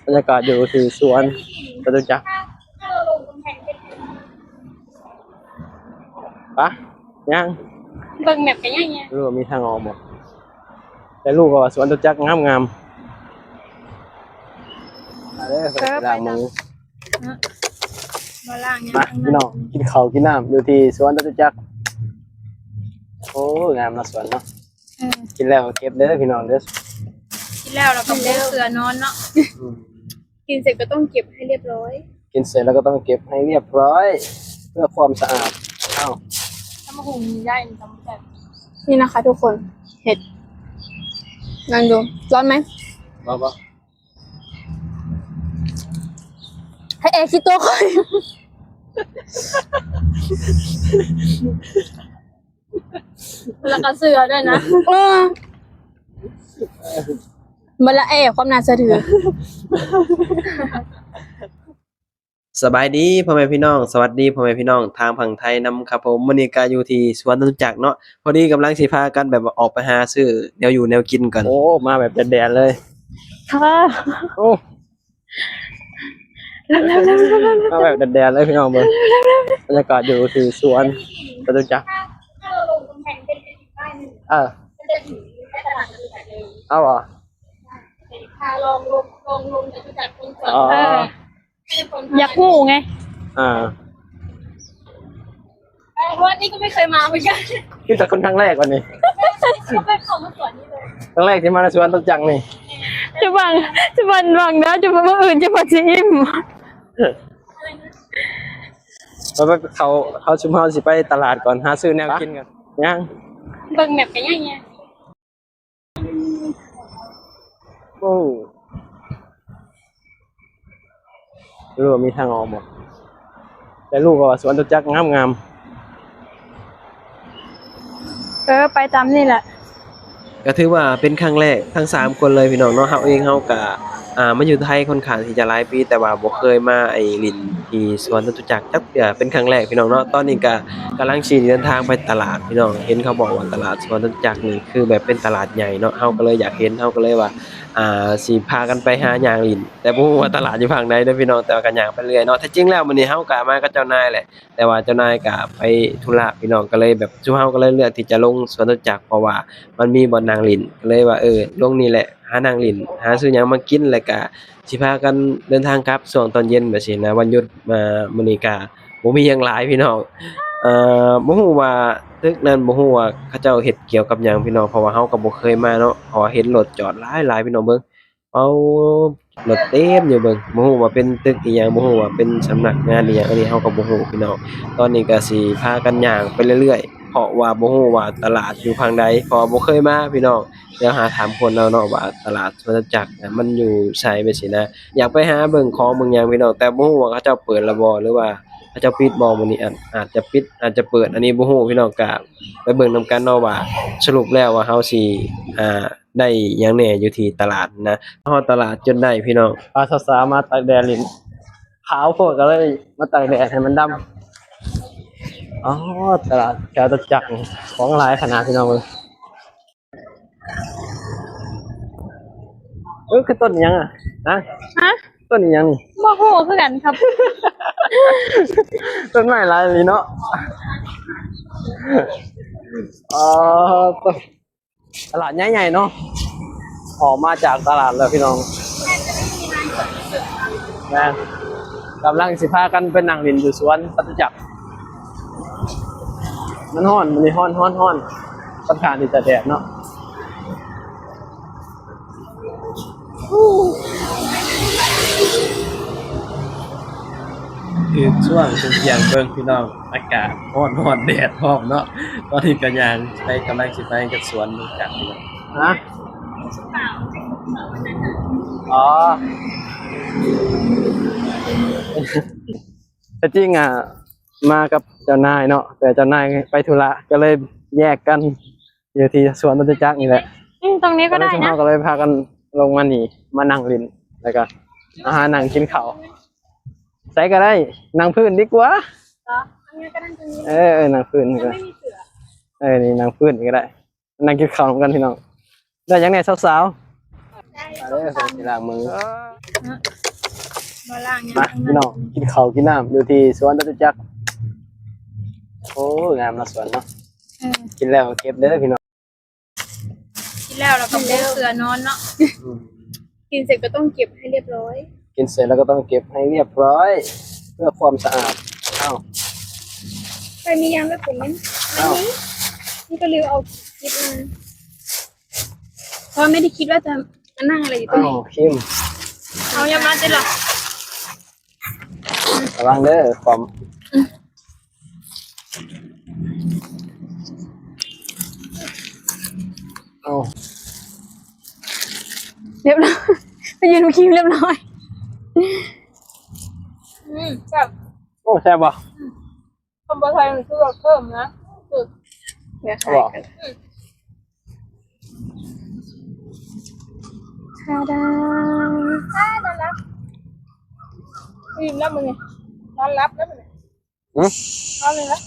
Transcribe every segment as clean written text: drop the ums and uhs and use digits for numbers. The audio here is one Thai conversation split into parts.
บรรยากาศอยู่ที่สวนจตุจักรปะยัง เบิ่งแมปกันยังไงรู้ว่ามีทางออกหมดแต่ลูกก็ว่าสวนจตุจักรงามมาเด้อไปล้างมือ มาล่างเนี่ย มาพี่น้องกินข้าวกินน้ำอยู่ที่สวนจตุจักรโอ้งามนะสวนเนาะกินแล้วเก็บเด้อพี่น้องเด้อ กินแล้วเราก็เลือกเสือนอนเนาะกินเสร็จก็ต้องเก็บให้เรียบร้อยกินเสร็จแล้วก็ต้องเก็บให้เรียบร้อยเพื่อความสะอาดเอ้า ถ้ามะฮุงมีได้ทำแบบนี่นะคะทุกคนเห็ดนั่งดูร้อนไหมบ่ ให้เอคิดตัวก่อนแล้วก็เสือด้วยนะมันละความน่าเชื่อถือสบายดีพ่อแม่พี่น้องสวัสดีพ่อแม่พี่น้องทางฝั่งไทยนำครับผมมื้อนี้ก็อยู่ที่สวนจตุจักรเนาะพอดีกำลังสิพากันแบบว่าออกไปหาซื้อแนวอยู่แนวกินกันโอ้มาแบบแดดๆเลยค่ะโอ้มาแบบแดดๆเลยพี่น้องเบิ่งบรรยากาศอยู่ที่สวนจตุจักรเอาเหรอพาลองลงจตุจักรคนสวนอยากหูไงเพราะว่านี่ก็ไม่เคยมาเหมือนกันคือแต่คนครั้งแรกวันนี้ก็ไปเข้ามาสวนนี่เลยครั้งแรกที่มาในสวนจตุจักรนี่จะบังนะจะบังอื่นจะบังจะอิ่มแล้วเขาชุมเฮาสิไปตลาดก่อนหาซื้อแนวกินกันยังเบิ่งแมปกันยังไงโอ้รู้ว่ามีทางออกหมดแต่ลูกก็ว่าสวนจตุจักรงามไปตามนี่แหละก็ถือว่าเป็นครั้งแรกทั้ง3คนเลยพี่น้องเนาะเฮาเองเฮาก็มาอยู่ไทยค่อนข้างที่จะหลายปีแต่ว่าบ่เคยมาลิ้นที่สวนจตุจักรจักเทื่อเป็นครั้งแรกพี่น้องเนาะตอนนี้ก็กำลังสิเดินทางไปตลาดพี่น้องเห็นเขาบอกว่าตลาดสวนจตุจักรนี่คือแบบเป็นตลาดใหญ่เนาะเฮาก็เลยอยากเห็นเฮาก็เลยว่าสิพากันไปหาย่างลิ้นแต่บ่ฮู้ว่าตลาดอยู่ฝั่งใดเด้อพี่น้องแต่ว่าก็ย่างไปเรื่อยเนาะแท้จริงแล้วมื้อนี้เฮาก็มากับเจ้านายแหละแต่ว่าเจ้านายก็ไปธุระพี่น้องก็เลยแบบซุเฮาก็เลยเลือกที่จะลงสวนจตุจักรเพราะว่ามันมีบ่อนนั่งลิ้นก็เลยว่าลงนี่แหละหานั่งลิ้นหาซื้อหยังมากินแล้วก็สิพากันเดินทางกลับช่วงตอนเย็นแบบนี้นะวันหยุดมามื้อนี้ก็บ่มีหยังหลายพี่น้องบ่ฮู้ว่าตึกนั้นบ่ฮู้ว่าเขาเจ้าเฮ็ดเกี่ยวกับหยังพี่น้องเพราะว่าเฮาก็บ่เคยมาเนาะเพราะว่าเห็นรถจอดหลายๆพี่น้องเบิ่งเอารถเต็มอยู่เบิ่งบ่ฮู้ว่าเป็นตึกอิหยังบ่ฮู้ว่าเป็นสำนักงานอิหยังอันนี้เฮาก็บ่ฮู้พี่น้องตอนนี้ก็สิพากันย่างไปเรื่อยๆเพราะว่าบ่ฮู้ว่าตลาดอยู่ฝั่งใดเพราะบ่เคยมาพี่น้องเดี๋ยวหาถามคนเอาเนาะว่าตลาดสวนจตุจักรน่ะมันอยู่ไสไปสินะอยากไปหาเบิ่งของเบิ่งหยังพี่น้องแต่บ่ฮู้ว่าเขาเจ้าเปิดแล้วบ่หรือว่าเขาเจ้าปิดบ่มื้อนี้อาจจะปิดอาจจะเปิดอันนี้บ่ฮู้พี่น้องก็ไปเบิ่งนำกันเนาะว่าสรุปแล้วว่าเฮาสิได้หยังแหน่อยู่ที่ตลาดนะฮอดตลาดจนได้พี่น้องพาสาวๆมาตากแดดลิ้นขาวโพดก็เลยมาตากแดดให้มันดำอ๋อตลาดจตุจักรของหลายขนาดพี่น้องเบิ่งคือต้นยังนะต้นยังนี่บ่ฮู้คือกันครับต้นไม้หลายเลยเนาะตลาดใหญ่ๆเนาะออกมาจากตลาดแล้วพี่น้องนะกำลังสิพากันเป็นนั่งเล่นอยู่สวนจตุจักรมันฮ้อนค่อนข้างที่จะแดดเนาะคือช่วงเที่ยงเบิ่งพี่น้องอากาศร้อนแดดพร้อมเนาะตอนนี้ก็ย่างไปกำลังสิไปกับสวนจักรฮะอ๋อแต่จริงมากับเจ้านายเนาะแต่เจ้านายไปธุระก็เลยแยกกันอยู่ที่สวนจตุจักรนี่แหละตรงนี้ก็ได้นะก็เลยพากันลงมานี่มานั่งลิ้นแล้วก็นั่งกินข้าวใส่ก็ได้นั่งพื้นดีกว่านั่งพื้นก็ได้นี่นั่งพื้นก็ได้นั่งกินข้าวกันพี่น้องได้ยังไงสาวๆได้ไปล้างมือ มาล่างเนี่ย มาพี่น้องกินข้าวกินน้ำอยู่ที่สวนจตุจักรโอ้งามนะสวนเนาะกินแล้วเก็บเด้อพี่น้อง กินแล้วเราก็เลือกเสือนอนเนาะ อืม กินเสร็จก็ต้องเก็บให้เรียบร้อย กินเสร็จแล้วก็ต้องเก็บให้เรียบร้อย เพื่อความสะอาดเอ้า ไปมียางแล้วผมไหม เอ้า นี่ก็ลืมเอาคลิปมาเพราะไม่ได้คิดว่าจะมานั่งอะไรอยู่ตรง เอ้า นี้ คิม เอาอย่ามาเจ๊หรอ ระวังเด้อความเอ้า เรียบร้อย ไปยืนดูคลิปเรียบร้อยแบบ โอ้แซ่บบ่ คำบอไทยมันคือเราเพิ่มนะสุดเดี๋ยวใส่กันชาดาน่ารักยิ้มแล้วมึงไงนอนรับแล้วมึง หืม นอนเลยนะ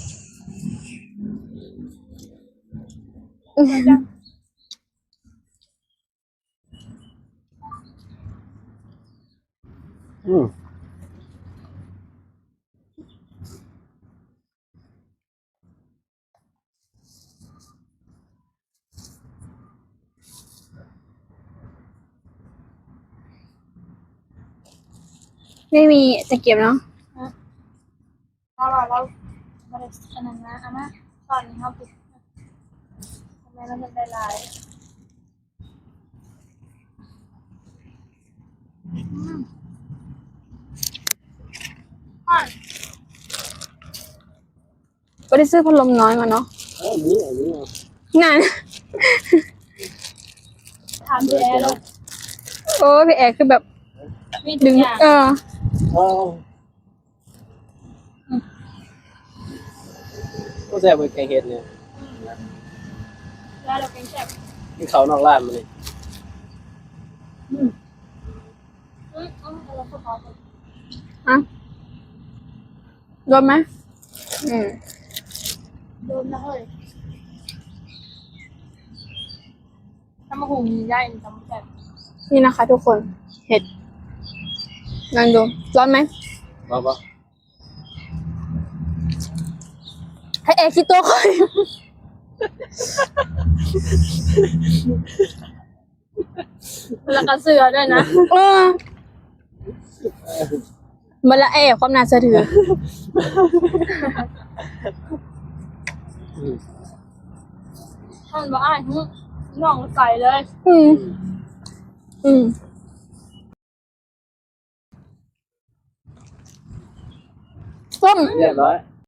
อืม ไม่มีจะเก็บเนาะถ้าเราไม่ได้ขนาดนั้นอาม่าตอนนี้เขาปิดทำไมเราเป็นลายก็ได้ซื้อพัดลมน้อยมาเนาะ เอ้านี่อันนี้ งานถามพี่แอร์แล้วโอ้พี่แอร์คือแบบดึงเอ้าก็แซ่บเหมือนแกงเห็ดเนี่ย แล้วเราเป็นแซ่บ กินข้าวนอกร้านมาเลย อ่ะโดนไหมโดนนะเฮ้ยทำมะฮุงได้ทำแบบนี่นะคะทุกคนเห็ดนั่งดูร้อนไหม บ่บ่ ให้แอร์คิดตัวก่อนแล้วก็เสือด้วยนะมันละแอร์ความน่าเชื่อถือมันบอกอ้ายน้องใส่เลยส้ม เรียบร้อย